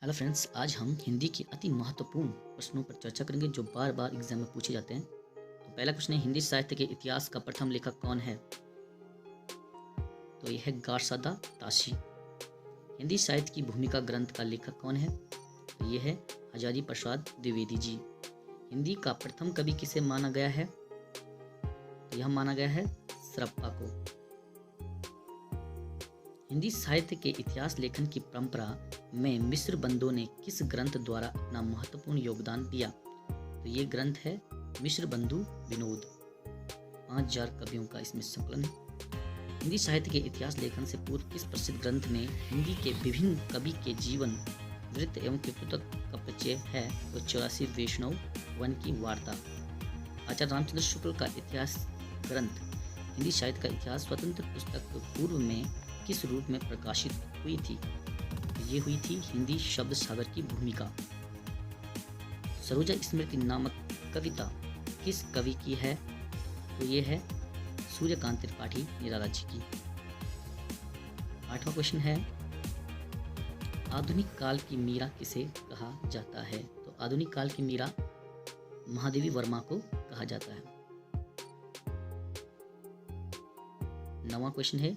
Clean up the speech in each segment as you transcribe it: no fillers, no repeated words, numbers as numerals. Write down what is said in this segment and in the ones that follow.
Hello friends, आज हम हिंदी के अति महत्वपूर्ण प्रश्नों पर चर्चा करेंगे जो बार बार एग्जाम में पूछे जाते हैं। तो पहला क्वेश्चन है, हिंदी साहित्य के इतिहास का प्रथम लेखक कौन है? तो यह है गारसादा ताशी। हिंदी साहित्य की भूमिका ग्रंथ का लेखक कौन है? तो यह है हजारी प्रसाद द्विवेदी जी। हिंदी का प्रथम कवि किसे माना गया है? तो यह माना गया है सरप्पा को। हिंदी साहित्य के इतिहास लेखन की परंपरा में मिश्र बंधुओं ने किस ग्रंथ द्वारा अपना महत्वपूर्ण योगदान दिया? तो ये ग्रंथ है मिश्र बंधु विनोद। 5000 कवियों का इसमें संकलन है। हिंदी साहित्य के इतिहास लेखन से पूर्व किस प्रसिद्ध ग्रंथ में हिंदी के विभिन्न कवि के जीवन वृत्त एवं कृतित्व का परिचय है? तो 84 वैष्णव वन की वार्ता। आचार्य रामचंद्र शुक्ल का इतिहास ग्रंथ हिंदी साहित्य का इतिहास स्वतंत्र पुस्तक पूर्व में किस रूप में प्रकाशित हुई थी? ये हुई थी हिंदी शब्द सागर की भूमिका। सरोजा स्मृति नामक कविता किस कवि की है? तो ये है सूर्यकांत त्रिपाठी निराला जी की। 8वां क्वेश्चन है, आधुनिक काल की मीरा किसे कहा जाता है? तो आधुनिक काल की मीरा महादेवी वर्मा को कहा जाता है। 9वां क्वेश्चन है,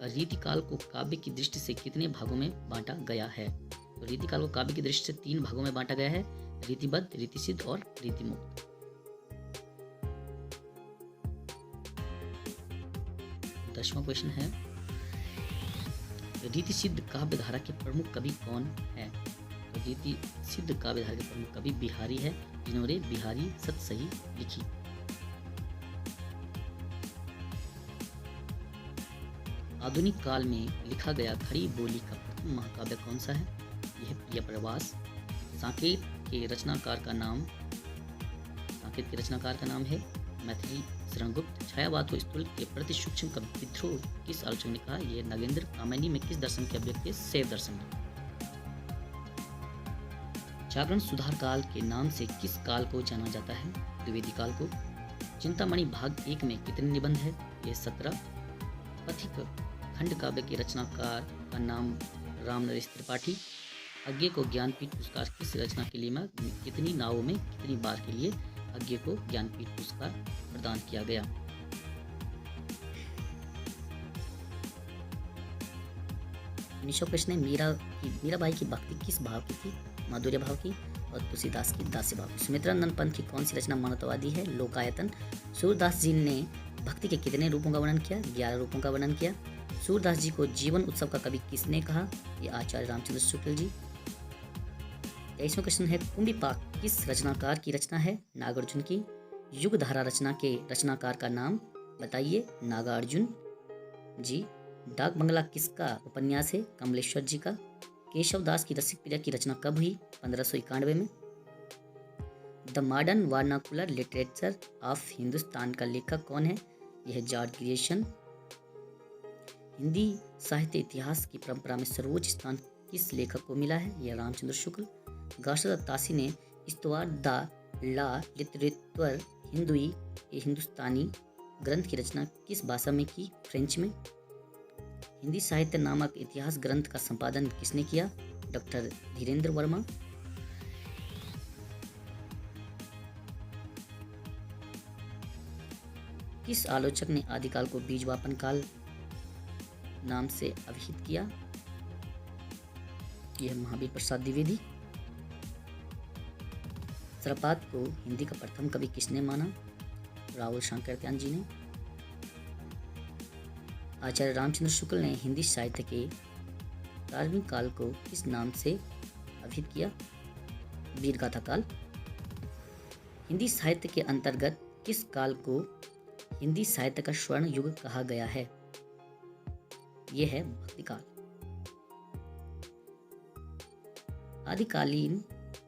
रीतिकाल को काव्य की दृष्टि से कितने भागों में बांटा गया है? तो रीतिकाल को काव्य की दृष्टि से 3 भागों में बांटा गया है, रीतिबद्ध, रीतिसिद्ध और रीतिमुक्त। 10वां क्वेश्चन है, रीतिसिद्ध काव्य धारा के प्रमुख कवि कौन है? तो रीतिसिद्ध काव्य धारा के प्रमुख कवि बिहारी है, जिन्होंने बिहारी सतसही लिखी। आधुनिक काल में लिखा गया खड़ी बोली का प्रथम महाकाव्य कौन सा है? यह प्रिय प्रवास। साकेत के रचनाकार का नाम है मैथिली शरणगुप्त। छायावाद व स्थूल के प्रति सूक्ष्म का विद्रोह किस आलोचक ने कहा? यह नगेंद्र। कामिनी में किस दर्शन के अभिव्यक्ति? शैव दर्शन। जागरण सुधार काल के नाम से किस काल को जाना जाता है? द्विवेदी काल को। चिंतामणि भाग 1 में कितने निबंध है? यह 17। पथिक खंड काव्य के रचनाकार का नाम राम नरेश त्रिपाठी। अज्ञे को ज्ञानपीठ पुरस्कार किस रचना के लिए कितनी नावों में कितनी बार के लिए अज्ञे को ज्ञानपीठ पुरस्कार प्रदान किया गया? निशो प्रश्न है, मीराबाई की भक्ति किस भाव की थी? माधुर्य भाव की। और तुलसीदास की दास्य भाव की। सुमित्रा नंद पंथ की कौन सी रचना मानवतावादी है? लोकायतन। सूरदास जी ने भक्ति के कितने रूपों का वर्णन किया? 11 रूपों का वर्णन किया। सूरदास जी को जीवन उत्सव का कवि किसने कहा? ये आचार्य रामचंद्र शुक्ल जी। 23वां क्वेश्चन है, कुंभिपाक किस रचनाकार की रचना है? नागार्जुन की। युगधारा रचना के रचनाकार का नाम बताइए? नागार्जुन जी। डाक बंगला किसका उपन्यास है? कमलेश्वर जी का। केशवदास की रसिक प्रिया की रचना कब हुई? 1591 में। The modern vernacular literature of Hindustan का लेखक कौन है? यह जॉर्ज ग्रियर्सन। हिंदी साहित्य इतिहास की परंपरा में सर्वोच्च स्थान किस लेखक को मिला है? यह रामचंद्र शुक्ल। गारसादा ताशी ने इस्तवार द ला लिटरेचर हिंदुई ए हिंदुस्तानी ग्रंथ की रचना किस भाषा में की? फ्रेंच में। हिंदी साहित्य नामक इतिहास ग्रंथ का संपादन किसने किया? डॉक्टर धीरेन्द्र वर्मा। किस आलोचक ने आदिकाल को बीजवापन काल नाम से अभिहित किया? यह महावीर प्रसाद द्विवेदी। सरपात को हिंदी का प्रथम कवि किसने माना? राहुल शंकरत्यान जी ने। आचार्य रामचंद्र शुक्ल ने हिंदी साहित्य के प्रारंभिक काल को किस नाम से अभिहित किया? वीरगाथा काल। हिंदी साहित्य के अंतर्गत किस काल को हिंदी साहित्य का स्वर्ण युग कहा गया है? यह है भक्ति काल। आदिकालीन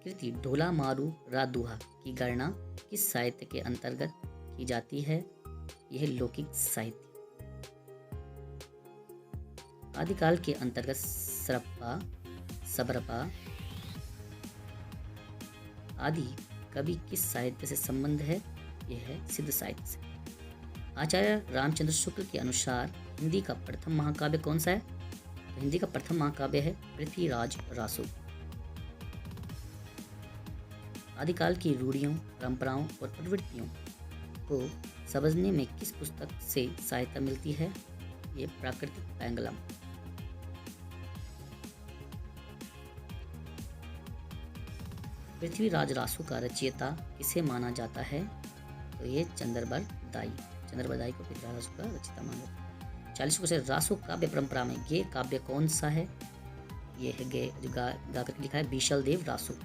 कृति ढोला मारू रा दुहा की गणना किस साहित्य के अंतर्गत की जाती है? यह लौकिक साहित्य। आदिकाल के अंतर्गत सरप्पा, सबरपा आदि कवि किस साहित्य से संबंध है? यह है सिद्ध साहित्य से। आचार्य रामचंद्र शुक्ल के अनुसार हिंदी का प्रथम महाकाव्य कौन सा है? तो हिंदी का प्रथम महाकाव्य है पृथ्वीराज रासो। आदिकाल की रूढ़ियों, परंपराओं और प्रवृत्तियों को समझने में किस पुस्तक से सहायता मिलती है? ये प्राकृतिक पैंगलम। पृथ्वीराज रासो का रचयिता किसे माना जाता है? तो ये चंद्रबरदाई को पृथ्वीराज रासो का रचयिता माना जाता है। 40 क्वेश्चन, रासो काव्य परंपरा में गे काव्य कौन सा है? ये है गे जो गा करके लिखा है बीशल देव रासो।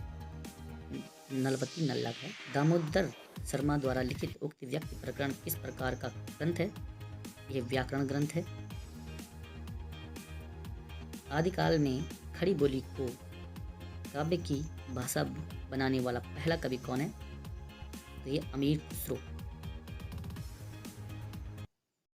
नलवती नल्ला है। दामोदर शर्मा द्वारा लिखित उक्त व्यक्ति प्रकरण किस प्रकार का ग्रंथ है? यह व्याकरण ग्रंथ है। आदिकाल में खड़ी बोली को काव्य की भाषा बनाने वाला पहला कवि कौन है? तो ये अमीर खुसरो।